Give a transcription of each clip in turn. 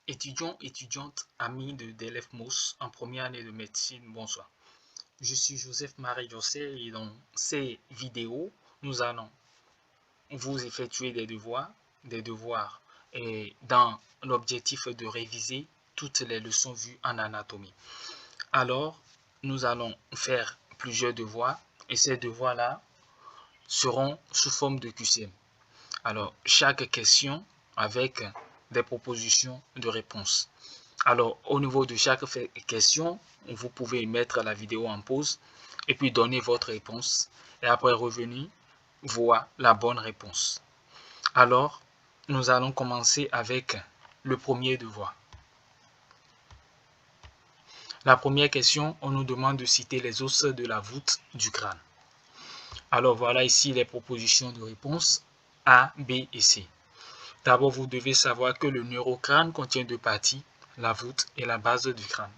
Étudiants, étudiantes, amis d'élèves MOS en première année de médecine, bonsoir. Je suis Joseph-Marie José et dans ces vidéos, nous allons vous effectuer des devoirs et dans l'objectif de réviser toutes les leçons vues en anatomie. Alors, nous allons faire plusieurs devoirs et ces devoirs-là seront sous forme de QCM. Alors, chaque question avec des propositions de réponse. Alors, au niveau de chaque question, vous pouvez mettre la vidéo en pause et puis donner votre réponse et après revenir voir la bonne réponse. Alors, nous allons commencer avec le premier devoir. La première question, on nous demande de citer les os de la voûte du crâne. Alors, voilà ici les propositions de réponse A, B et C. D'abord, vous devez savoir que le neurocrâne contient deux parties, la voûte et la base du crâne.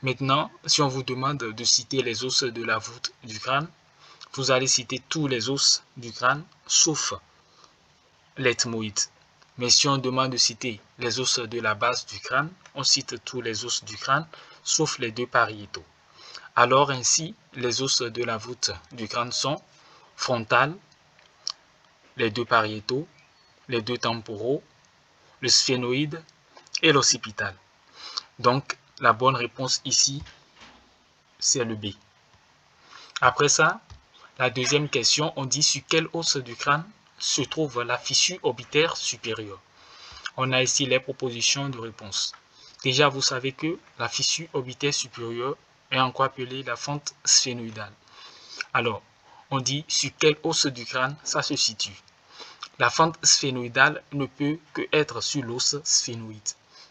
Maintenant, si on vous demande de citer les os de la voûte du crâne, vous allez citer tous les os du crâne, sauf l'ethmoïde. Mais si on demande de citer les os de la base du crâne, on cite tous les os du crâne, sauf les deux pariétaux. Alors ainsi, les os de la voûte du crâne sont frontal, les deux pariétaux, les deux temporaux, le sphénoïde et l'occipital. Donc, la bonne réponse ici, c'est le B. Après ça, la deuxième question, on dit sur quel os du crâne se trouve la fissure orbitaire supérieure. On a ici les propositions de réponse. Déjà, vous savez que la fissure orbitaire supérieure est encore appelée la fente sphénoïdale. Alors, on dit sur quel os du crâne ça se situe. La fente sphénoïdale ne peut que être sur l'os sphénoïde.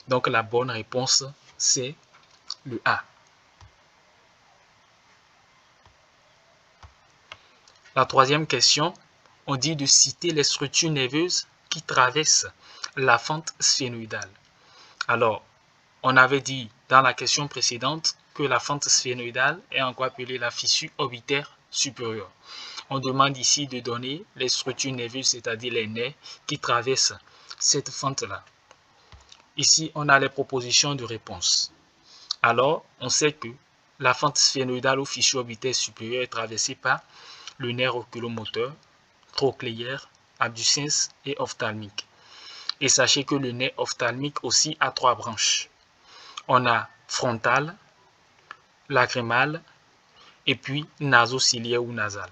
Donc, la bonne réponse, c'est le A. La troisième question, on dit de citer les structures nerveuses qui traversent la fente sphénoïdale. Alors, on avait dit dans la question précédente que la fente sphénoïdale est encore appelée la fissure orbitaire supérieure. On demande ici de donner les structures nerveuses, c'est-à-dire les nerfs qui traversent cette fente-là. Ici, on a les propositions de réponse. Alors, on sait que la fente sphénoïdale ou fissure orbitaire supérieure est traversée par le nerf oculomoteur, trochléaire, abducens et ophtalmique. Et sachez que le nerf ophtalmique aussi a trois branches. On a frontal, lacrymal et puis nasociliaire ou nasal.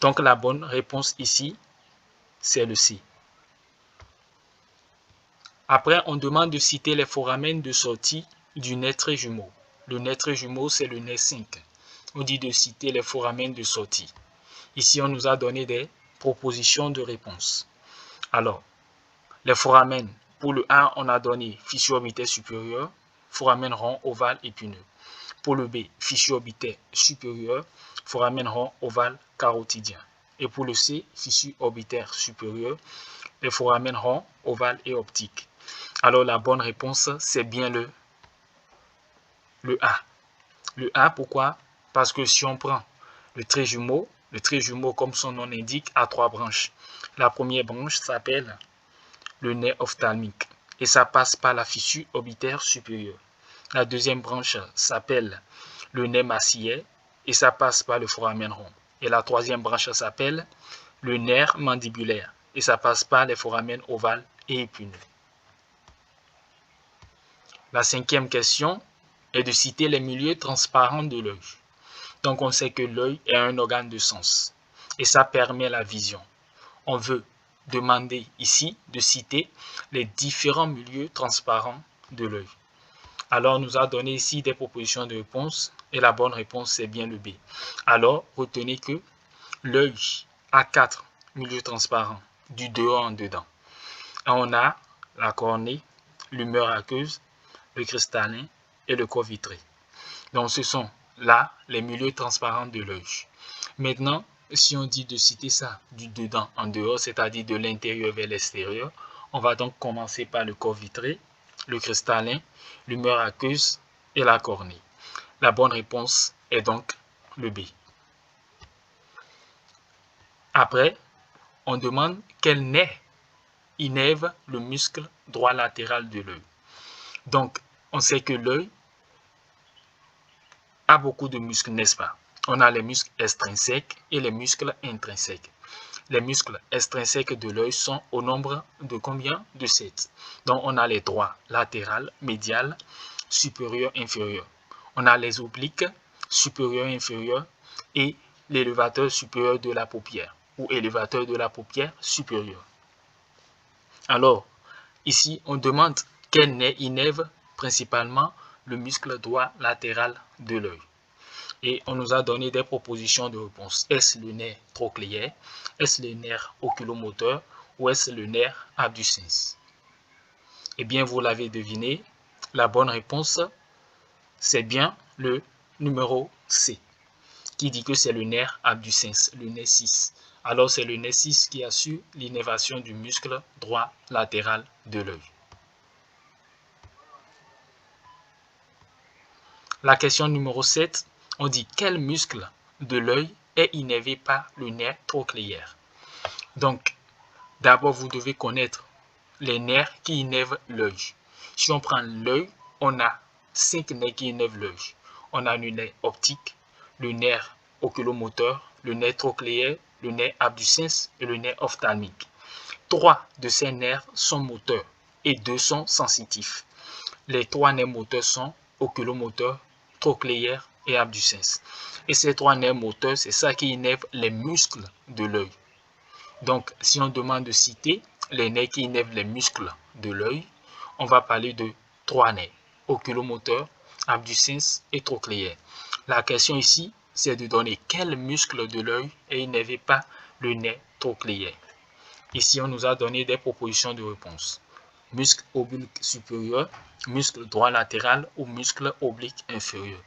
Donc la bonne réponse ici, c'est le C. Après, on demande de citer les foramen de sortie du nerf trijumeau. Le nerf trijumeau, c'est le nerf 5. On dit de citer les foramen de sortie. Ici, on nous a donné des propositions de réponse. Alors, les foramen, pour le A, on a donné fissure orbitaire supérieure, foramen rond, ovale, épineux. Pour le B, fissure orbitaire supérieure, foramen rond, ovale, carotidien. Et pour le C, fissure orbitaire supérieure, les foramen rond, ovale et optique. Alors la bonne réponse, c'est bien le A. Le A, pourquoi? Parce que si on prend le trijumeau, comme son nom l'indique, a trois branches. La première branche s'appelle le nerf ophtalmique et ça passe par la fissure orbitaire supérieure. La deuxième branche s'appelle le nerf maxillaire et ça passe par le foramen rond. Et la troisième branche s'appelle le nerf mandibulaire et ça passe par les foramen ovales et épineux. La cinquième question est de citer les milieux transparents de l'œil. Donc on sait que l'œil est un organe de sens et ça permet la vision. On veut demander ici de citer les différents milieux transparents de l'œil. Alors, on nous a donné ici des propositions de réponse et la bonne réponse, c'est bien le B. Alors, retenez que l'œil a 4 milieux transparents, du dehors en dedans. Et on a la cornée, l'humeur aqueuse, le cristallin et le corps vitré. Donc, ce sont là les milieux transparents de l'œil. Maintenant, si on dit de citer ça du dedans en dehors, c'est-à-dire de l'intérieur vers l'extérieur, on va donc commencer par le corps vitré, le cristallin, l'humeur aqueuse et la cornée. La bonne réponse est donc le B. Après, on demande quel nerf innerve le muscle droit latéral de l'œil. Donc, on sait que l'œil a beaucoup de muscles, n'est-ce pas? On a les muscles extrinsèques et les muscles intrinsèques. Les muscles extrinsèques de l'œil sont au nombre de combien? De 7. Donc, on a les droits latéral, médial, supérieur, inférieur. On a les obliques, supérieur, inférieur et l'élévateur supérieur de la paupière ou élévateur de la paupière supérieure. Alors, ici, on demande quel nerf innerve principalement le muscle droit latéral de l'œil. Et on nous a donné des propositions de réponse. Est-ce le nerf trochléaire? Est-ce le nerf oculomoteur? Ou est-ce le nerf abducens? Eh bien, vous l'avez deviné, la bonne réponse, c'est bien le numéro C, qui dit que c'est le nerf abducens, le nerf 6. Alors, c'est le nerf 6 qui assure l'innervation du muscle droit latéral de l'œil. La question numéro 7, on dit quel muscle de l'œil est innervé par le nerf trochléaire? Donc, d'abord, vous devez connaître les nerfs qui innervent l'œil. Si on prend l'œil, on a 5 nerfs qui innervent l'œil. On a le nerf optique, le nerf oculomoteur, le nerf trochléaire, le nerf abducens et le nerf ophtalmique. 3 de ces nerfs sont moteurs et 2 sont sensitifs. Les 3 nerfs moteurs sont oculomoteur, trochléaire et abducens. Et ces 3 nerfs moteurs, c'est ça qui innerve les muscles de l'œil. Donc, si on demande de citer les nerfs qui innervent les muscles de l'œil, on va parler de 3 nerfs, oculomoteur, abducens et trochléaire. La question ici, c'est de donner quel muscle de l'œil est innervé par le nerf trochléaire. Ici, on nous a donné des propositions de réponse. Muscle oblique supérieur, muscle droit latéral ou muscle oblique inférieur.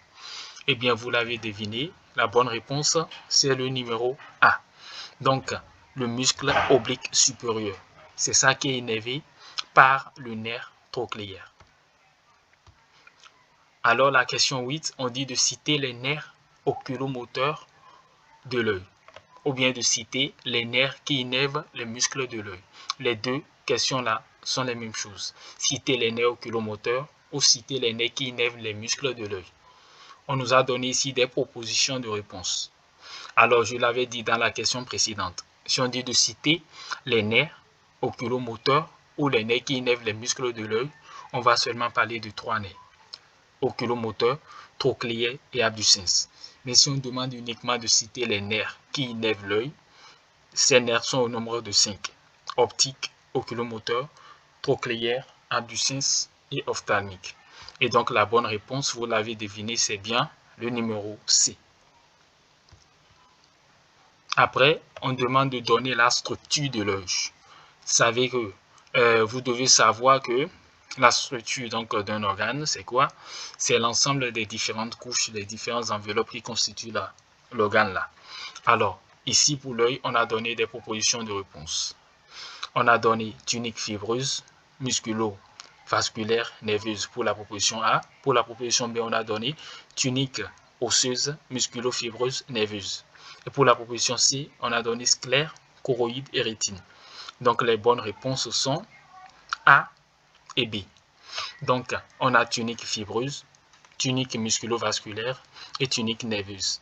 Eh bien, vous l'avez deviné, la bonne réponse, c'est le numéro A. Donc, le muscle oblique supérieur. C'est ça qui est innervé par le nerf trochléaire. Alors, la question 8, on dit de citer les nerfs oculomoteurs de l'œil, ou bien de citer les nerfs qui innervent les muscles de l'œil. Les deux questions-là sont les mêmes choses. Citer les nerfs oculomoteurs ou citer les nerfs qui innervent les muscles de l'œil. On nous a donné ici des propositions de réponse. Alors, je l'avais dit dans la question précédente. Si on dit de citer les nerfs oculomoteurs ou les nerfs qui innervent les muscles de l'œil, on va seulement parler de 3 nerfs. Oculomoteur, trochléaire et abducens. Mais si on demande uniquement de citer les nerfs qui innervent l'œil, ces nerfs sont au nombre de 5. Optique, oculomoteur, trochléaire, abducens et ophtalmique. Et donc la bonne réponse, vous l'avez deviné, c'est bien le numéro C. Après, on demande de donner la structure de l'œil. Vous savez que vous devez savoir que la structure d'un organe, c'est quoi? C'est l'ensemble des différentes couches, des différentes enveloppes qui constituent l'organe là. Alors, ici pour l'œil, on a donné des propositions de réponse. On a donné tunique fibreuse, musculo-vasculaire, nerveuse pour la proposition A. Pour la proposition B, on a donné tunique osseuse, musculo-fibreuse, nerveuse. Et pour la proposition C, on a donné sclère, choroïde et rétine. Donc, les bonnes réponses sont A et B. Donc, on a tunique fibreuse, tunique musculo-vasculaire et tunique nerveuse.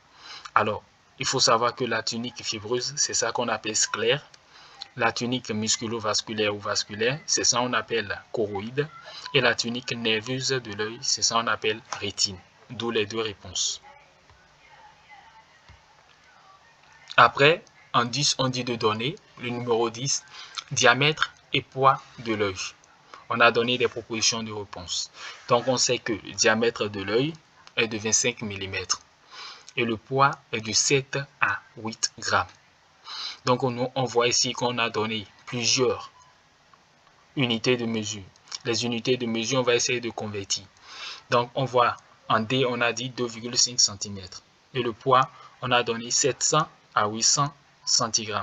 Alors, il faut savoir que la tunique fibreuse, c'est ça qu'on appelle sclère. La tunique musculo-vasculaire ou vasculaire, c'est ça qu'on appelle choroïde. Et la tunique nerveuse de l'œil, c'est ça qu'on appelle rétine. D'où les deux réponses. Après, en 10, on dit de donner le numéro 10, diamètre et poids de l'œil. On a donné des propositions de réponse. Donc, on sait que le diamètre de l'œil est de 25 mm et le poids est de 7 à 8 grammes. Donc, on voit ici qu'on a donné plusieurs unités de mesure. Les unités de mesure, on va essayer de convertir. Donc, on voit en D, on a dit 2,5 cm. Et le poids, on a donné 700 à 800 cg.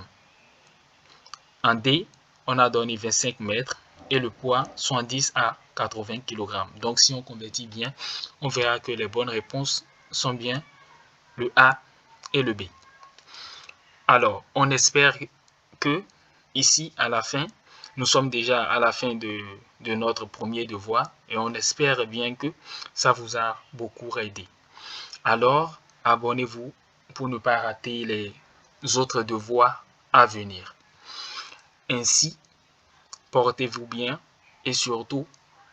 En D, on a donné 25 mètres et le poids 70 à 80 kg. Donc, si on convertit bien, on verra que les bonnes réponses sont bien le A et le B. Alors, on espère que ici, à la fin, Nous sommes déjà à la fin de notre premier devoir et on espère bien que ça vous a beaucoup aidé. Alors, abonnez-vous pour ne pas rater les autres devoirs à venir. Ainsi, portez-vous bien et surtout,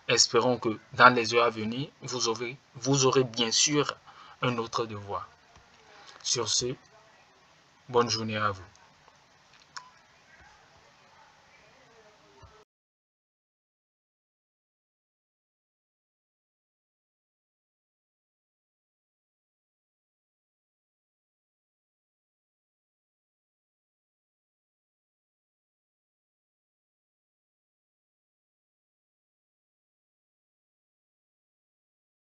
espérons que dans les heures à venir, vous aurez bien sûr un autre devoir. Sur ce, bonne journée à vous.